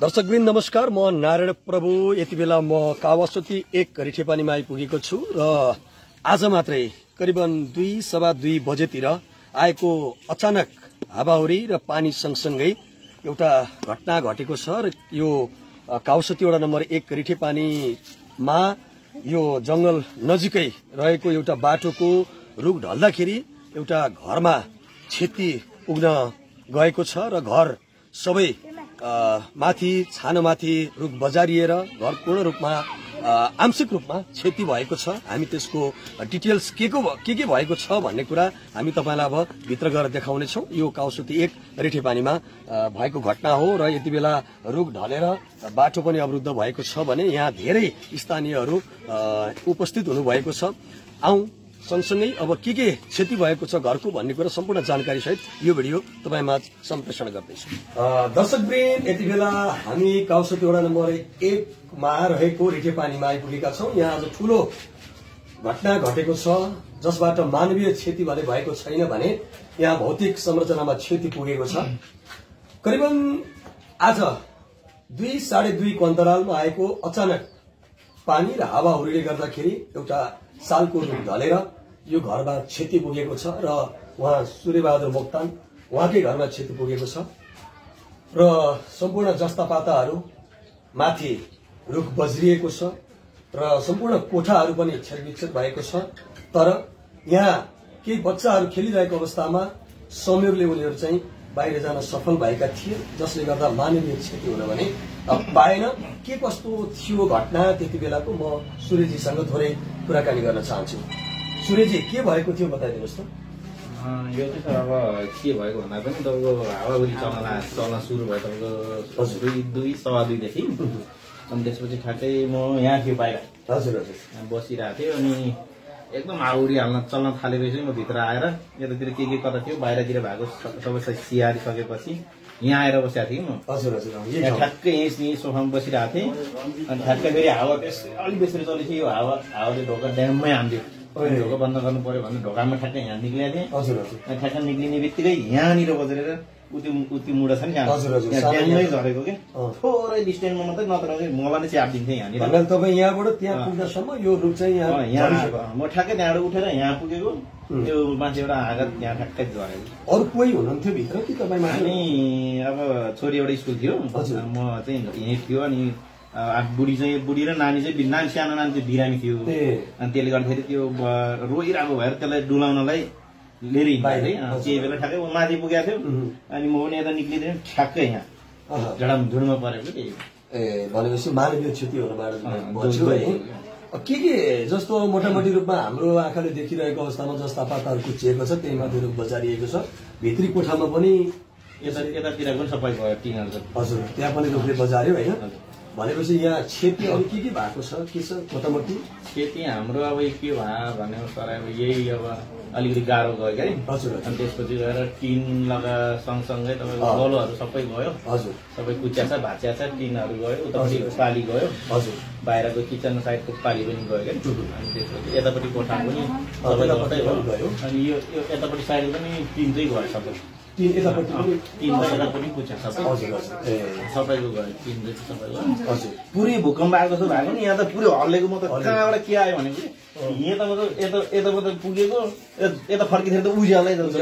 दर्शकवृन्द नमस्कार, म नारायण प्रभु। यति बेला म कावासोती 1 रिठेपानीमा आइपुगेको छु र आज मात्रै करिबन 2:15 बजेतिर आएको अचानक हावाहुरी र पानी सँगसँगै एउटा घटना घटेको छ र यो कावासोती वडा नम्बर 1 रिठेपानीमा यो जंगल नजिकै रहेको एउटा बाटोको रुख ढल्दाखेरि एउटा घरमा क्षति पुग्न गएको छ र घर सबै माथि छानोमाथि रुख बजारिएर घर पूर्ण रूपमा आंशिक रूपमा क्षति भएको छ। हामी त्यसको डिटेल्स के भएको छ भन्ने कुरा हामी तपाईलाई अब भित्र गएर देखाउनेछौं। यो कावासोती 1 रिठेपानीमा भएको घटना हो र यति बेला रुख ढलेर बाटो पनि अवरुद्ध भएको छ भने यहाँ धेरै स्थानीयहरू उपस्थित हुनु भएको छ। आउँ सँगसँगै अब के क्षति भएको छ घरको भन्ने कुरा सम्पूर्ण जानकारी सहित यो भिडियो तपाईमा सम्प्रेषण गर्दैछु। दर्शकवृन्द, यति बेला हामी कावासोती वडा नम्बर 1 मा रहेको रिठेपानीमा आइपुगेका छौं। यहाँ आज ठूलो घटना घटेको छ जसबाट मानवीय क्षति भने भएको छैन भने यहाँ भौतिक संरचनामा क्षति पुगेको छ। करिबन आज 2-2:30 को अन्तरालमा आएको अचानक पानी र हावाहुरीले गर्दाखेरि एउटा सालको रुख ढलेर यो घरमा क्षति पुगेको छ र उहाँ सूर्यबहादुर मोक्तान उहाँकै घरमा क्षति पुगेको छ र सम्पूर्ण जस्तापाताहरू माथि रुख बज्रिएको छ र सम्पूर्ण कोठाहरू पनि क्षतविक्षत भएको छ। तर यहाँ केही बच्चाहरू खेलिरहेको अवस्थामा संयोगले उनीहरू चाहिँ बाहिर जान सफल भएका थिए, जसले गर्दा मानवीय क्षति हुन भने पाएन। के कस्तो थियो घटना त्यति बेलाको म सूर्यजीसँग थोरै कुराकानी गर्न चाहन्छु। सूर्यजी, के भएको थियो बताइदिनुहोस् त। यो चाहिँ अब के भएको भन्दा पनि तपाईँको हावाहुरी चल्न सुरु भयो तपाईँको 2:15 देखि। अनि त्यसपछि ठ्याक्कै म यहाँ थियो बाहिर बसिरहेको थियो अनि एकदम हावाहुरी चल्न थालेपछि म भित्र आएर यतातिर के कता थियो बाहिरतिर भएको सबै सियारिसकेपछि यहाँ आएर बसेको थिएँ म। ठ्याक्कै यहीँ सोफामा बसिरहेको थिएँ अनि ठ्याक्कै फेरि हावा अलिक बेसी चलेपछि यो हावाले ढोका ड्याममै हान्थ्यो। ढोका बन्द गर्नु पर्यो भने ढोकामा ठ्याक्कै यहाँ निक्लिएको थिएँ। ठ्याक्कै निक्लिने बित्तिकै यहाँनिर बजेर उति मुडा छ नि ड्याममै झरेको कि थोरै डिस्टेन्समा मात्रै, नत्र मलाई नै च्याप दिन्थेँ यहाँनिर। तपाईँ यहाँबाट त्यहाँ पुग्दासम्म यो रुख चाहिँ यहाँ म ठ्याक्कै त्यहाँबाट उठेर यहाँ पुगेको। त्यो मान्छे एउटा आघात यहाँ ठ्याक्कै झरेको। अरू कोही हुनुहुन्थ्यो भित्र कि तपाईँ? अनि अब छोरी एउटा स्कुल थियो, म चाहिँ यहीँ थियो। अनि बुढी र नानी चाहिँ सानो नानी चाहिँ बिरामी थियो। अनि त्यसले गर्दाखेरि त्यो रोइरहेको भएर त्यसलाई डुलाउनलाई लिएर हिँड्दै केही बेला ठ्याक्कै माथि पुगेको थियो। अनि म पनि यता निक्लिँदैन ठ्याक्कै यहाँ झुडमा परेको त्यही। भनेपछि मानवीय क्षति हुनबाट के जस्तो मोटामोटी रूपमा हाम्रो आँखाले देखिरहेको अवस्थामा जस्तापाताहरू कुचिएको छ, त्यही माथि रुख बजारिएको छ। भित्री कोठामा पनि यतातिर पनि सबै भयो टिनहरू। हजुर, त्यहाँ पनि रुखले बजार्यो होइन? भनेपछि यहाँ क्षति अरू के भएको छ? के छ मोटामोटी क्षति हाम्रो अब के भयो भने सर अब यही अब अलिकति गाह्रो गयो क्या। हजुर। अनि त्यसपछि गएर टिन लगा सँगसँगै तपाईँको बलोहरू सबै गयो। हजुर। सबै कुच्या छ भाँच्या छ, टिनहरू गयो, उतापट्टि पाली गयो। हजुर। बाहिरको किचन साइडको पाली पनि गयो क्या। अनि त्यसपछि यतापट्टि कोठा पनि सबै गयो। अनि यो यतापट्टि साइड पनि टिन चाहिँ गयो सबै। टिन यतापट्टि पनि कुच्या सबै। हजुर सबैको गयो, टिन चाहिँ सबै गयो। हजुर। पुरै भूकम्प आएको जस्तो भएको नि, यहाँ त पुरै हल्लेको। म त कहाँबाट के आयो भनेको यहाँ त यता पुगेको यता फर्किँदाखेरि त उज्यालै जान्छ,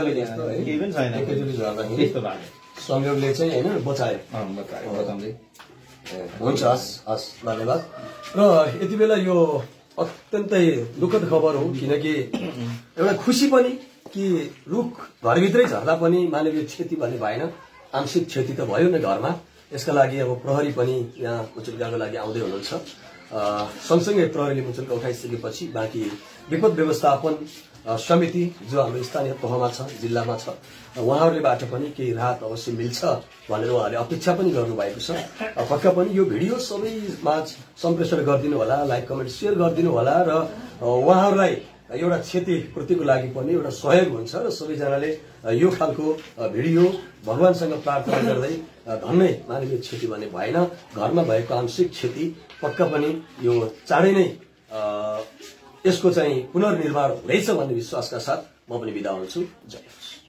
केही पनि छैन। त्यस्तो भएको संयोगले चाहिँ होइन बचायो। बचाउँदै हुन्छ। हस् धन्यवाद। र यति बेला यो अत्यन्तै दुःखद खबर हो, किनकि एउटा खुसी पनि कि रुख घरभित्रै झर्दा पनि मानवीय क्षति भने भएन, आंशिक क्षति त भयो नै घरमा। यसका लागि अब प्रहरी पनि यहाँ मुचुल्काको लागि आउँदै हुनुहुन्छ। सँगसँगै प्रहरीले मुचुल्का उठाइसकेपछि बाँकी विपद व्यवस्थापन समिति जो हाम्रो स्थानीय तहमा छ, जिल्लामा छ, उहाँहरूलेबाट पनि केही राहत अवश्य मिल्छ भनेर उहाँहरूले अपेक्षा पनि गर्नुभएको छ। पक्का पनि यो भिडियो सबैमा सम्प्रेषण गरिदिनु होला, लाइक कमेन्ट सेयर गरिदिनु होला र उहाँहरूलाई एउटा क्षतिपूर्तिको लागि पनि एउटा सहयोग हुन्छ र सबैजनाले यो खालको भिडियो भगवानसँग प्रार्थना गर्दै धन्नै मानवीय क्षति भने भएन, घरमा भएको आंशिक क्षति पक्का पनि यो चाँडै नै यसको चाहिँ पुनर्निर्माण हुनेछ भन्ने विश्वासका साथ म पनि बिदा हुन्छु। जय होस्।